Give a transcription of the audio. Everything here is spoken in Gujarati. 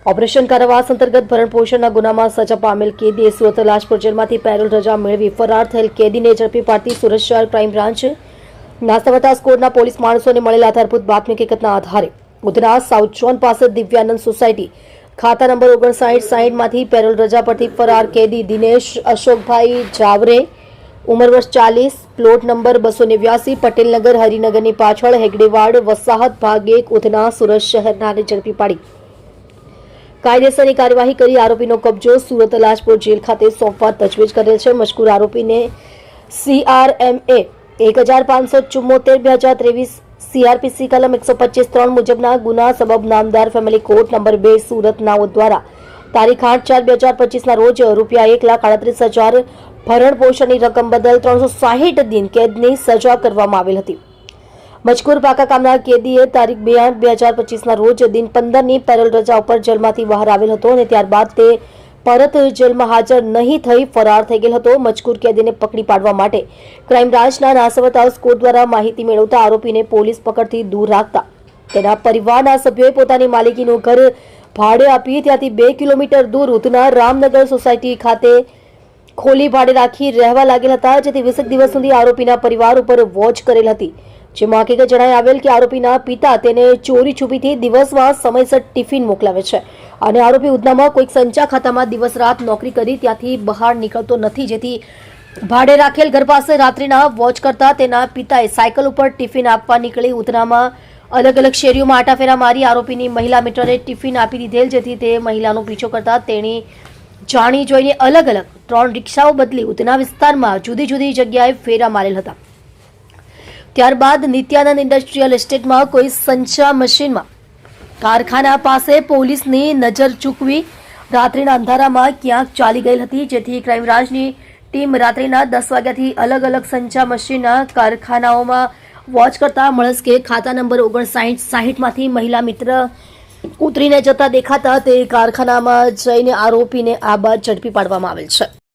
ઓપરેશન કારાવાસ અંતર્ગત ભરણપોષણના ગુનામાં સજા પામેલ કેદીએ સુરત લાજપોર જેલમાંથી પેરોલ રજા મેળવી ફરાર થયેલ કેદીને ઝડપી પાડતી સુરત શહેર ક્રાઇમ બ્રાન્ચ નાસ્તાવટા સ્કોડના પોલીસ માણસોને મળેલ આધારભૂત બાતમી હકીકતના આધારે ઉધના સાઉથ ઝોન પાસે દિવ્યાનંદ સોસાયટી ખાતા નંબર 5960 માંથી પેરોલ રજા પરથી ફરાર કેદી દિનેશ અશોકભાઈ જાવરે ઉંમર વર્ષ 40 પ્લોટ નંબર 289 પટેલનગર હરિનગરની પાછળ હેગડેવાડ વસાહત ભાગ 1 ઉધના સુરત શહેરનાને ઝડપી પાડી કાયદેસરની કાર્યવાહી કરી આરોપીનો કબજો સુરત લાજપોર જેલ ખાતે સોંપવા તજવીજ કરેલ છે। મજકૂર આરોપીને CRMA 1574/2023 CRPC કલમ 125(3) મુજબના ગુના સબબ નામદાર ફેમિલી કોર્ટ નંબર 2 સુરત નાઓ દ્વારા તારીખ 8/4/2025 ના રોજ ₹1,38,000 ભરણ પોષણની રકમ બદલ 360 દિન કેદની સજા કરવામાં આવેલ હતી। મજકૂર પાકા કામના કેદીએ તારીખ 2/8/2025 ના રોજ દિન 15 ની પેરોલ રજા ઉપર જેલમાંથી બહાર આવેલ હતો અને ત્યારબાદ તે પરત જેલમાં હાજર નહીં થઈ ફરાર થઈ ગયેલ હતો। મજકૂર કેદીને પકડી પાડવા માટે ક્રાઇમ બ્રાન્ચના નાસવતા સ્કોડ દ્વારા માહિતી મેળવતા આરોપીને પોલીસ પકડથી દૂર રાખતા તેના પરિવારના સભ્યોએ પોતાની માલિકીનું ઘર ભાડે આપી ત્યાંથી 2 કિલોમીટર દૂર ઉધના રામનગર સોસાયટી ખાતે ખોલી ભાડે રાખી રહેવા લાગેલ હતા, જેથી 20 દિવસ સુધી આરોપીના પરિવાર ઉપર વોચ કરેલ હતી। જેમાં હકીકત જણાઈ આવેલ કે આરોપીના પિતા તેને ચોરી છુપીથી દિવસમાં સમયસર ટિફિન મોકલાવે છે અને આરોપી ઉધનામાં કોઈક સંચા ખાતામાં દિવસ રાત નોકરી કરી ત્યાંથી બહાર નીકળતો નથી, જેથી ભાડે રાખેલ ઘર પાસે રાત્રિના વોચ કરતા તેના પિતાએ સાયકલ ઉપર ટિફિન આપવા નીકળી ઉધનામાં અલગ અલગ શેરીઓમાં આટાફેરા મારી આરોપીની મહિલા મિત્રને ટિફિન આપી દીધેલ, જેથી તે મહિલાનો પીછો કરતા તેણી જાણી જોઈને અલગ અલગ 3 રિક્ષાઓ બદલી ઉધના વિસ્તારમાં જુદી જુદી જગ્યાએ ફેરા મારેલ હતા। ત્યારબાદ નિત્યાનંદ ઇન્ડસ્ટ્રીયલ એસ્ટેટમાં કોઈ સંચા મશીનમાં કારખાના પાસે પોલીસની નજર ચૂકવી રાત્રિના અંધારામાં ક્યાંક ચાલી ગયેલ હતી, જેથી ક્રાઇમ બ્રાન્ચની ટીમ રાત્રિના 10 વાગ્યાથી અલગ અલગ સંચા મશીનના કારખાનાઓમાં વોચ કરતા મળસ્કે ખાતા નંબર 5960 માંથી મહિલા મિત્ર ઉતરીને જતા દેખાતા તે કારખાનામાં જઈને આરોપીને આ બાદ ઝડપી પાડવામાં આવેલ છે।